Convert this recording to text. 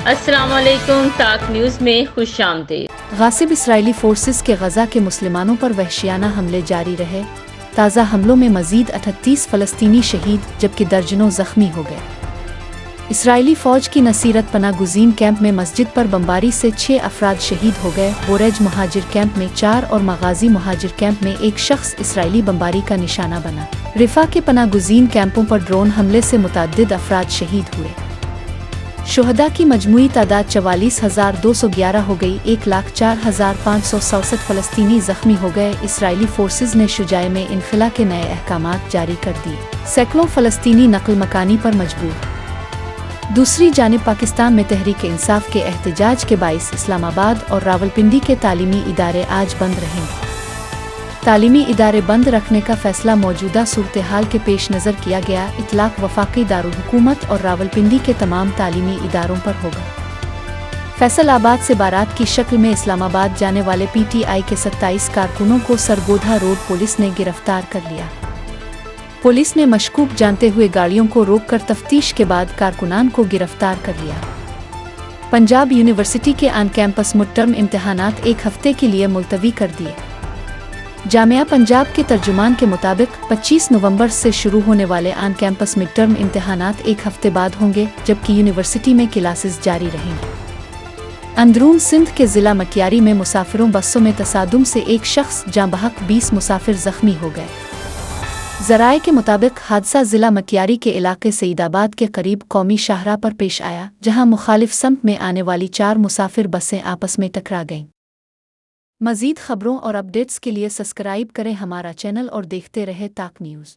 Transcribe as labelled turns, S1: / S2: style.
S1: السلام علیکم، تاک نیوز میں خوش آمدید۔
S2: غاصب اسرائیلی فورسز کے غزہ کے مسلمانوں پر وحشیانہ حملے جاری رہے۔ تازہ حملوں میں مزید 38 فلسطینی شہید جبکہ درجنوں زخمی ہو گئے۔ اسرائیلی فوج کی نصیرت پناہ گزین کیمپ میں مسجد پر بمباری سے 6 افراد شہید ہو گئے۔ بوریج مہاجر کیمپ میں 4 اور مغازی مہاجر کیمپ میں 1 شخص اسرائیلی بمباری کا نشانہ بنا۔ رفح کے پناہ گزین کیمپوں پر ڈرون حملے سے متعدد افراد شہید ہوئے۔ شہداء کی مجموعی تعداد 44,211 ہو گئی۔ 1,04,567 فلسطینی زخمی ہو گئے۔ اسرائیلی فورسز نے شجاع میں انخلا کے نئے احکامات جاری کر دیے۔ سینکڑوں فلسطینی نقل مکانی پر مجبور۔ دوسری جانب پاکستان میں تحریک انصاف کے احتجاج کے باعث اسلام آباد اور راولپنڈی کے تعلیمی ادارے آج بند رہیں گے۔ تعلیمی ادارے بند رکھنے کا فیصلہ موجودہ صورتحال کے پیش نظر کیا گیا۔ اطلاق وفاقی دارالحکومت اور راولپنڈی کے تمام تعلیمی اداروں پر ہوگا۔ فیصل آباد سے بارات کی شکل میں اسلام آباد جانے والے پی ٹی آئی کے 27 کارکنوں کو سرگودھا روڈ پولیس نے گرفتار کر لیا۔ پولیس نے مشکوک جانتے ہوئے گاڑیوں کو روک کر تفتیش کے بعد کارکنان کو گرفتار کر لیا۔ پنجاب یونیورسٹی کے آن کیمپس مڈ ٹرم امتحانات 1 ہفتے کے لیے ملتوی کر دیے۔ جامعہ پنجاب کے ترجمان کے مطابق 25 نومبر سے شروع ہونے والے آن کیمپس مڈ ٹرم امتحانات 1 ہفتے بعد ہوں گے، جبکہ یونیورسٹی میں کلاسز جاری رہیں گے۔ اندرون سندھ کے ضلع مکیاری میں مسافروں بسوں میں تصادم سے 1 شخص جاں بحق 20 مسافر زخمی ہو گئے۔ ذرائع کے مطابق حادثہ ضلع مکیاری کے علاقے سعید آباد کے قریب قومی شاہراہ پر پیش آیا، جہاں مخالف سمت میں آنے والی 4 مسافر بسیں آپس میں ٹکرا گئیں۔ مزید خبروں اور اپڈیٹس کے لیے سبسکرائب کریں ہمارا چینل اور دیکھتے رہے تاک نیوز۔